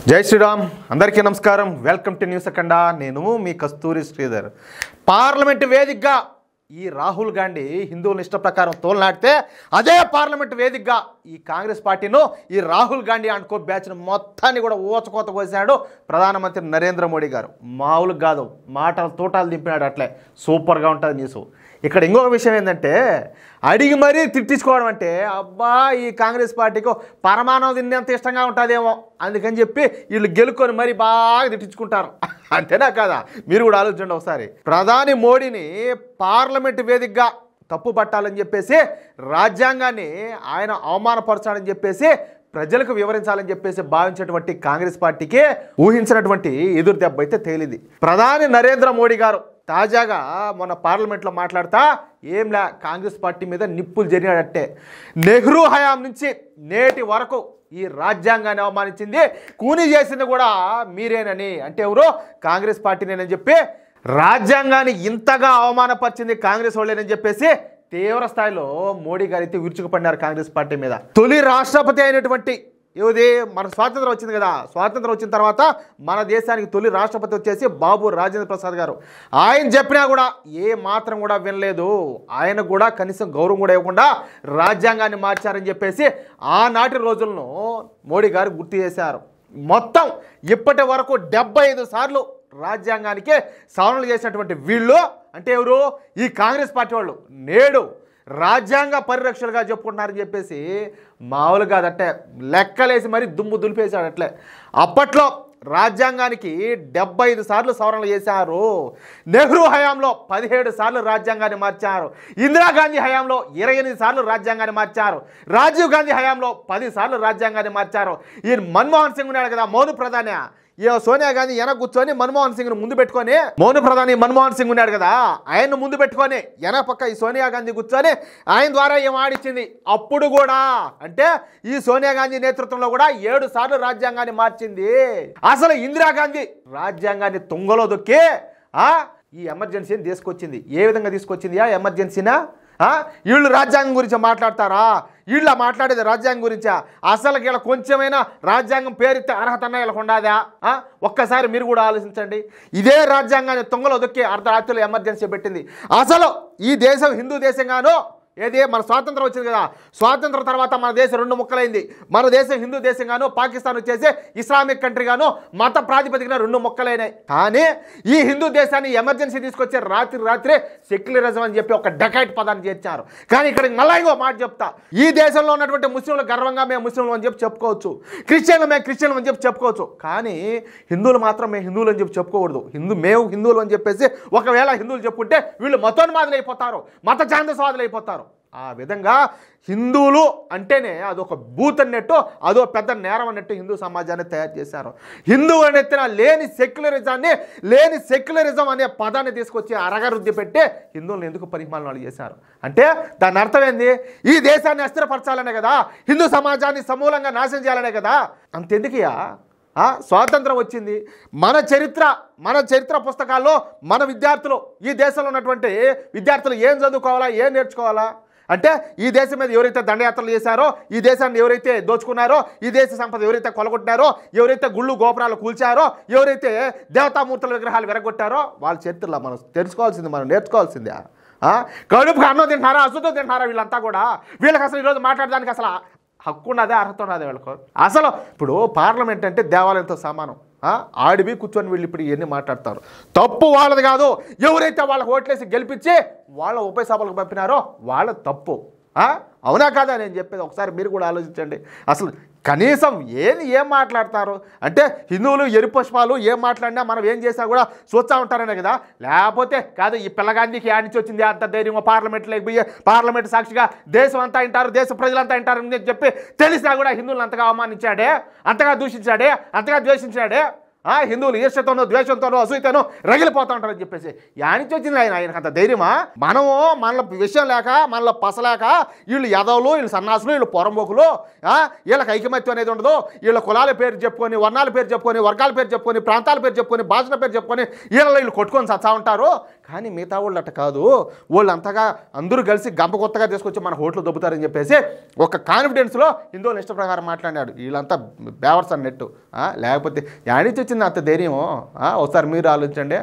జై శ్రీరామ్ అందరికీ నమస్కారం వెల్కమ్ టు న్యూస్ అఖండ నేను మీ కస్తూరి శ్రీధర్ పార్లమెంట్ వేదికగా ఈ రాహుల్ గాంధీ హిందువుల ఇష్ట ప్రకారం తోలనాడితే అదే పార్లమెంట్ వేదికగా ఈ కాంగ్రెస్ పార్టీను ఈ రాహుల్ గాంధీ అనుకో బ్యాచ్ను మొత్తాన్ని కూడా ఊచకోత కోసాడు ప్రధానమంత్రి నరేంద్ర మోడీ గారు మామూలుగా కాదు మాటలు తోటాలు దింపినాడు అట్లే సూపర్గా ఉంటుంది న్యూస్ ఇక్కడ ఇంకొక విషయం ఏంటంటే అడిగి మరీ తిట్టించుకోవడం అంటే అబ్బా ఈ కాంగ్రెస్ పార్టీకి పరమాణం తిన్నంత ఇష్టంగా ఉంటుందేమో అందుకని చెప్పి వీళ్ళు గెలుకొని మరీ బాగా తిట్టించుకుంటారు అంతేనా కాదా మీరు కూడా ఆలోచించండి ఒకసారి ప్రధాని మోడీని పార్లమెంట్ వేదికగా తప్పు పట్టాలని చెప్పేసి రాజ్యాంగాన్ని ఆయన అవమానపరచాలని చెప్పేసి ప్రజలకు వివరించాలని చెప్పేసి భావించేటువంటి కాంగ్రెస్ పార్టీకి ఊహించినటువంటి ఎదురు దెబ్బ అయితే తేలింది ప్రధాని నరేంద్ర మోడీ గారు తాజాగా మొన్న పార్లమెంట్లో మాట్లాడుతా ఏంలా కాంగ్రెస్ పార్టీ మీద నిప్పులు జరిగినట్టే నెహ్రూ హయాం నుంచి నేటి వరకు ఈ రాజ్యాంగాన్ని అవమానించింది కూని చేసింది కూడా మీరేనని అంటే ఎవరు కాంగ్రెస్ పార్టీనేనని చెప్పి రాజ్యాంగాన్ని ఇంతగా అవమానపరిచింది కాంగ్రెస్ వాళ్ళేనని చెప్పేసి తీవ్ర స్థాయిలో మోడీ గారు అయితే విరుచుకుపడినారు కాంగ్రెస్ పార్టీ మీద తొలి రాష్ట్రపతి అయినటువంటి ఏది మన స్వాతంత్రం వచ్చింది కదా స్వాతంత్రం వచ్చిన తర్వాత మన దేశానికి తొలి రాష్ట్రపతి వచ్చేసి బాబు రాజేంద్ర ప్రసాద్ గారు ఆయన చెప్పినా కూడా ఏ మాత్రం కూడా వినలేదు ఆయన కూడా కనీసం గౌరవం కూడా ఇవ్వకుండా రాజ్యాంగాన్ని మార్చారని చెప్పేసి ఆనాటి రోజులను మోడీ గారు గుర్తు చేశారు మొత్తం ఇప్పటి వరకు 75 సార్లు రాజ్యాంగానికి సవరణలు చేసినటువంటి వీళ్ళు అంటే ఎవరు ఈ కాంగ్రెస్ పార్టీ వాళ్ళు నేడు రాజ్యాంగ పరిరక్షలుగా చెప్పుకుంటున్నారని చెప్పేసి మామూలుగా అదంటే లెక్కలేసి మరీ దుమ్ము దులిపేశాడు అట్లే అప్పట్లో రాజ్యాంగానికి 75 సార్లు సవరణలు చేశారు నెహ్రూ హయాంలో 17 సార్లు రాజ్యాంగాన్ని మార్చారు ఇందిరాగాంధీ హయాంలో 28 సార్లు రాజ్యాంగాన్ని మార్చారు రాజీవ్ గాంధీ హయాంలో 10 సార్లు రాజ్యాంగాన్ని మార్చారు ఈ మన్మోహన్ సింగ్ ఉన్నాడు కదా మౌన ప్రధాని సోనియా గాంధీ వెనక కూర్చొని మన్మోహన్ సింగ్ను ముందు పెట్టుకొని మౌన ప్రధాని మన్మోహన్ సింగ్ ఉన్నాడు కదా ఆయన్ను ముందు పెట్టుకొని వెనక పక్క ఈ సోనియా గాంధీ కూర్చొని ఆయన ద్వారా ఏం ఆడిచ్చింది అప్పుడు కూడా అంటే ఈ సోనియా గాంధీ నేతృత్వంలో కూడా 7 సార్లు రాజ్యాంగాన్ని మార్చింది అసలు ఇందిరాగాంధీ రాజ్యాంగాన్ని తుంగలో దొక్కి ఈ ఎమర్జెన్సీని తీసుకొచ్చింది ఏ విధంగా తీసుకొచ్చింది ఆ ఎమర్జెన్సీనా వీళ్ళు రాజ్యాంగం గురించి మాట్లాడతారా వీళ్ళ మాట్లాడేది రాజ్యాంగం గురించా అసలు వీళ్ళ కొంచెమైనా రాజ్యాంగం పేరితే అర్హత అన్న వీళ్ళకు ఉండదా ఒక్కసారి మీరు కూడా ఆలోచించండి ఇదే రాజ్యాంగాన్ని తొంగలో దొక్కి అర్ధరాత్రులు ఎమర్జెన్సీ పెట్టింది అసలు ఈ దేశం హిందూ దేశంగానో ఏది మన స్వాతంత్రం వచ్చింది కదా స్వాతంత్రం తర్వాత మన దేశం 2 ముక్కలైంది మన దేశం హిందూ దేశంగాను పాకిస్తాన్ వచ్చేసి ఇస్లామిక్ కంట్రీగాను మత ప్రాతిపదికన 2 ముక్కలైనాయి కానీ ఈ హిందూ దేశాన్ని ఎమర్జెన్సీ తీసుకొచ్చే రాత్రి సెక్యులరిజం అని చెప్పి ఒక డకైట్ పదాన్ని చేర్చారు కానీ ఇక్కడ మళ్ళీ ఇంకో మాట చెప్తా ఈ దేశంలో ఉన్నటువంటి ముస్లింలు గర్వంగా మేము ముస్లింలు అని చెప్పి చెప్పుకోవచ్చు క్రిస్టియన్లు మేము క్రిస్టియన్లు అని చెప్పి చెప్పుకోవచ్చు కానీ హిందువులు మాత్రం మేము హిందువులు అని చెప్పి చెప్పుకోకూడదు మేము హిందువులు అని చెప్పేసి ఒకవేళ హిందువులు చెప్పుకుంటే వీళ్ళు మతోన్మాదులు అయిపోతారు మత ఛాందస్వాదులు అయిపోతారు ఆ విధంగా హిందువులు అంటేనే అదొక బూత్ అన్నట్టు అదో పెద్ద నేరం అన్నట్టు హిందూ సమాజాన్ని తయారు చేశారు హిందువు అనెత్తిన లేని సెక్యులరిజం అనే పదాన్ని తీసుకొచ్చి అరగరుద్ది పెట్టి హిందువులను ఎందుకు పరిమాణాలు చేశారు అంటే దాని అర్థం ఏంది ఈ దేశాన్ని అస్థిరపరచాలనే కదా హిందూ సమాజాన్ని సమూలంగా నాశనం చేయాలనే కదా అంతెందుకయ్యా స్వాతంత్రం వచ్చింది మన చరిత్ర పుస్తకాల్లో మన విద్యార్థులు ఈ దేశంలో ఉన్నటువంటి విద్యార్థులు ఏం చదువుకోవాలా ఏం నేర్చుకోవాలా అంటే ఈ దేశం మీద ఎవరైతే దండయాత్రలు చేశారో ఈ దేశాన్ని ఎవరైతే దోచుకున్నారో ఈ దేశ సంపద ఎవరైతే కొలగొట్టారో ఎవరైతే గుళ్ళు గోపురాలు కూల్చారో ఎవరైతే దేవతామూర్తుల విగ్రహాలు విరగొట్టారో వాళ్ళ చరిత్రలో మనం తెలుసుకోవాల్సింది మనం నేర్చుకోవాల్సిందే కడుపుకి అన్నం తింటున్నారా అశుద్ధం తింటున్నారా వీళ్ళంతా కూడా వీళ్ళకి అసలు ఈరోజు మాట్లాడడానికి అసలు హక్కు ఉన్నదే అర్హత ఉన్నదే వీళ్ళకు అసలు ఇప్పుడు పార్లమెంట్ అంటే దేవాలయంతో సమానం ఆడివి కూర్చొని వీళ్ళు ఇప్పుడు ఇవన్నీ మాట్లాడతారు తప్పు వాళ్ళది కాదు ఎవరైతే వాళ్ళకి ఓట్లేసి గెలిపించి వాళ్ళ ఉభయ సభలకు పంపినారో వాళ్ళ తప్పు అవునా కాదా నేను చెప్పేది ఒకసారి మీరు కూడా ఆలోచించండి అసలు కనీసం ఏం మాట్లాడతారు అంటే హిందువులు ఎరుపుష్పాలు ఏం మాట్లాడినా మనం ఏం చేసినా కూడా చూస్తూ ఉంటారనే కదా లేకపోతే కాదు ఈ పిల్లగాంధీకి ఆడించి వచ్చింది అంత ధైర్యం పార్లమెంట్లోకి పోయి పార్లమెంట్ సాక్షిగా దేశం అంతా వింటారు దేశ ప్రజలంతా వింటారు అని చెప్పి తెలిసినా కూడా హిందువులను అంతగా అవమానించాడే అంతగా దూషించాడే అంతగా ద్వేషించాడే హిందువులు ఈర్ష్యతోనో ద్వేషంతోనో అసూయతోనో రగిలిపోతూ ఉంటారని చెప్పేసి యానించి వచ్చింది ఆయనకు అంత ధైర్యమా? మనము మనలో విషయం లేక మనలో పసలేక వీళ్ళు యాదవులు, వీళ్ళు సన్నాసులు, వీళ్ళు పొరంబోకులు, వీళ్ళకి ఐకమత్యం అనేది ఉండదు, వీళ్ళ కులాల పేరు చెప్పుకొని, వర్ణాల పేరు చెప్పుకొని, వర్గాల పేరు చెప్పుకొని, ప్రాంతాల పేరు చెప్పుకొని, భాషల పేరు చెప్పుకొని వీళ్ళు కొట్టుకొని సచ్చా ఉంటారు. కానీ మిగతా వాళ్ళు అట్ట కాదు, వాళ్ళు అంతగా అందరూ కలిసి గంప కొత్తగా తీసుకొచ్చి మన హోటల్ దొబ్బుతారని చెప్పేసి ఒక కాన్ఫిడెన్స్లో హిందువుల ఇష్ట ప్రకారం మాట్లాడాడు. వీళ్ళంతా బేవర్స్ అన్నట్టు. లేకపోతే యానించి వచ్చింది అంత ధైర్యం? ఒకసారి మీరు ఆలోచించండి.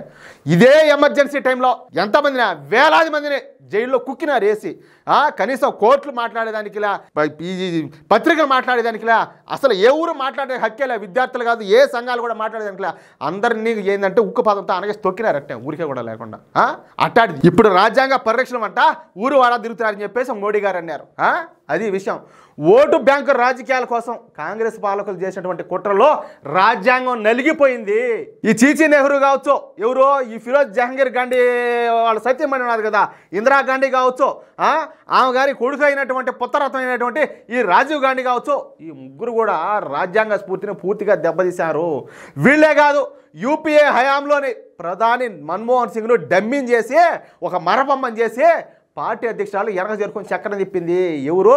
ఇదే ఎమర్జెన్సీ టైంలో ఎంతమందిని, వేలాది మందిని జైల్లో కుక్కినారు వేసి, కనీసం కోర్టులు మాట్లాడేదానికిలా, పత్రికలు మాట్లాడేదానికిలా, అసలు ఏ ఊరు మాట్లాడే హక్కేలా, విద్యార్థులు కాదు ఏ సంఘాలు కూడా మాట్లాడేదానికిలా అందరినీ ఏంటంటే ఉక్కు పదంతో అనగా తొక్కినారట్టే, ఊరికే కూడా లేకుండా. అట్టాడి ఇప్పుడు రాజ్యాంగ పరిరక్షణ అంట ఊరు వాడా తిరుగుతున్నారని చెప్పేసి మోడీ గారు అన్నారు. అది విషయం. ఓటు బ్యాంకు రాజకీయాల కోసం కాంగ్రెస్ పాలకులు చేసినటువంటి కుట్రలో రాజ్యాంగం నలిగిపోయింది. ఈ చీచీ నెహ్రూ కావచ్చు, ఎవరో ఈ ఫిరోజ్ జహంగీర్ గాంధీ వాళ్ళ సత్యమణి ఉన్నారు కదా, ఇందిరాగాంధీ కావచ్చు, ఆమె గారి కొడుకు అయినటువంటి పుత్రరత్నం అయినటువంటి ఈ రాజీవ్ గాంధీ కావచ్చు, ఈ ముగ్గురు కూడా రాజ్యాంగ స్ఫూర్తిని పూర్తిగా దెబ్బతీశారు. వీళ్ళే కాదు, యూపీఏ హయాంలోని ప్రధాని మన్మోహన్ సింగ్ను డమ్మింగ్ చేసి ఒక మరబొమ్మని చేసి పార్టీ అధ్యక్షురాలు ఎనక చేరుకొని చక్కన తిప్పింది ఎవరు?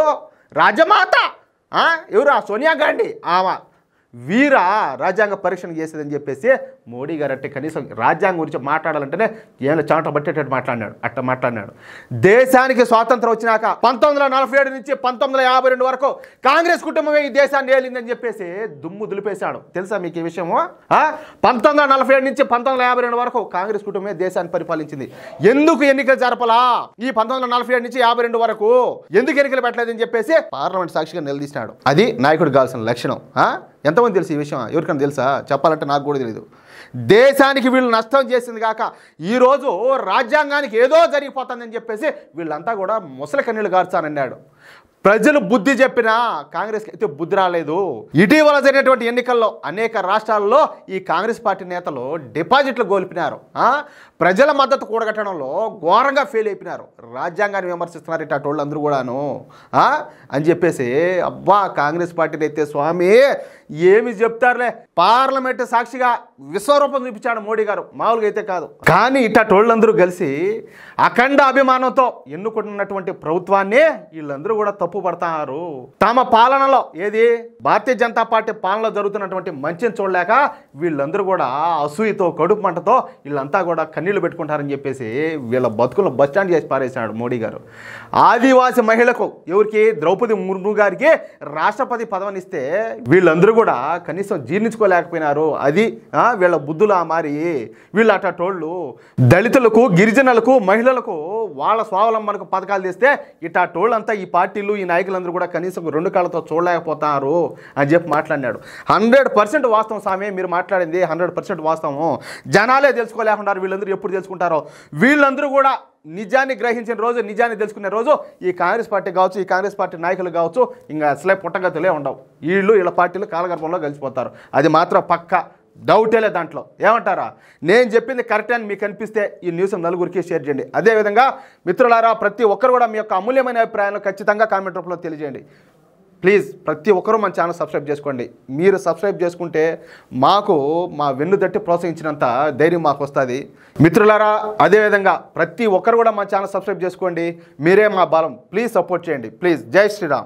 రాజమాత. ఎవరు? సోనియా గాంధీ. ఆమె వీర రాజ్యాంగ పరీక్షణ చేసేదని చెప్పేసి మోడీ గారు అంటే కనీసం రాజ్యాంగం గురించి మాట్లాడాలంటేనే ఏమైనా చాట పట్టేటట్టు మాట్లాడినాడు. దేశానికి స్వాతంత్రం వచ్చినాక 1947 నుంచి 1952 వరకు కాంగ్రెస్ కుటుంబమే ఈ దేశాన్ని ఏలిందని చెప్పేసి దుమ్ము దులిపేశాడు. తెలుసా మీకు ఈ విషయము? 1947 నుంచి 1952 వరకు కాంగ్రెస్ కుటుంబమే దేశాన్ని పరిపాలించింది. ఎందుకు ఎన్నికలు జరపలా ఈ 1947 నుంచి 52 వరకు? ఎందుకు ఎన్నికలు పెట్టలేదని చెప్పేసి పార్లమెంట్ సాక్షిగా నిలదీసినాడు. అది నాయకుడు కావాల్సిన లక్షణం. ఎంతమంది తెలుసు ఈ విషయం? ఎవరికైనా తెలుసా? చెప్పాలంటే నాకు కూడా తెలియదు. దేశానికి వీళ్ళు నష్టం చేసింది కాక ఈరోజు రాజ్యాంగానికి ఏదో జరిగిపోతుందని చెప్పేసి వీళ్ళంతా కూడా ముసలి కన్నీళ్ళు గార్చానన్నాడు. ప్రజలు బుద్ధి చెప్పినా కాంగ్రెస్కి అయితే బుద్ధి రాలేదు. ఇటీవల జరిగినటువంటి ఎన్నికల్లో అనేక రాష్ట్రాల్లో ఈ కాంగ్రెస్ పార్టీ నేతలు డిపాజిట్లు కోల్పోయినారు. ప్రజల మద్దతు కూడగట్టడంలో ఘోరంగా ఫెయిల్ అయిపోయినారు. రాజ్యాంగాన్ని విమర్శిస్తున్నారు ఇటు వాళ్ళు అందరూ కూడాను అని చెప్పేసి. అబ్బా కాంగ్రెస్ పార్టీని అయితే స్వామి ఏమి చెప్తారులే, పార్లమెంట్ సాక్షిగా విశ్వరూపం చూపించాడు మోడీ గారు, మామూలుగా అయితే కాదు. కానీ ఇటోళ్ళందరూ కలిసి అఖండ అభిమానంతో ఎన్నుకున్నటువంటి ప్రభుత్వాన్ని వీళ్ళందరూ కూడా తప్పు పడతారు. తమ పాలనలో ఏది భారతీయ జనతా పార్టీ పాలనలో జరుగుతున్నటువంటి మంచిని చూడలేక వీళ్ళందరూ కూడా అసూయతో కడుపు మంటతో వీళ్ళంతా కూడా కన్నీళ్లు పెట్టుకుంటారని చెప్పేసి వీళ్ళ బతుకులను బస్టాండ్ చేసి పారేశాడు మోడీ గారు. ఆదివాసి మహిళకు ఎవరికి ద్రౌపది ముర్ము గారికి రాష్ట్రపతి పదవినిస్తే వీళ్ళందరూ కూడా కనీసం జీర్ణించుకోలేకపోయినారు. అది వీళ్ళ బుద్ధులు మారి వీళ్ళు అటోళ్ళు దళితులకు, గిరిజనులకు, మహిళలకు వాళ్ళ స్వావలంబనకు పథకాలు తెస్తే ఇటోళ్ళంతా ఈ పార్టీలు ఈ నాయకులందరూ కూడా కనీసం 2 కాళ్ళతో చూడలేకపోతారు అని చెప్పి మాట్లాడినాడు. 100% వాస్తవం స్వామి మీరు మాట్లాడింది, 100% వాస్తవం. జనాలే తెలుసుకోలేకుండా వీళ్ళందరూ ఎప్పుడు తెలుసుకుంటారో, వీళ్ళందరూ కూడా నిజాన్ని గ్రహించిన రోజు, నిజాన్ని తెలుసుకునే రోజు ఈ కాంగ్రెస్ పార్టీ కావచ్చు, ఈ కాంగ్రెస్ పార్టీ నాయకులు కావచ్చు ఇంకా అసలే పుట్టగతులే ఉండవు. వీళ్ళ పార్టీలు కాలగర్భంలో కలిసిపోతారు. అది మాత్రం పక్క డౌటే లేదు దాంట్లో. ఏమంటారా? నేను చెప్పింది కరెక్ట్ అని మీకు అనిపిస్తే ఈ న్యూస్ నలుగురికి షేర్ చేయండి. అదేవిధంగా మిత్రులారా ప్రతి ఒక్కరు కూడా మీ యొక్క అమూల్యమైన అభిప్రాయాలను ఖచ్చితంగా కామెంట్ రూపంలో తెలియజేయండి. ప్లీజ్ ప్రతి ఒక్కరూ మన ఛానల్ సబ్స్క్రైబ్ చేసుకోండి. మీరు సబ్స్క్రైబ్ చేసుకుంటే మాకు మా వెన్ను తట్టి ప్రోత్సహించినంత ధైర్యం మాకు వస్తుంది. మిత్రులారా అదేవిధంగా ప్రతి ఒక్కరు కూడా మా ఛానల్ సబ్స్క్రైబ్ చేసుకోండి. మీరే మా బలం. ప్లీజ్ సపోర్ట్ చేయండి. ప్లీజ్. జై శ్రీరామ్.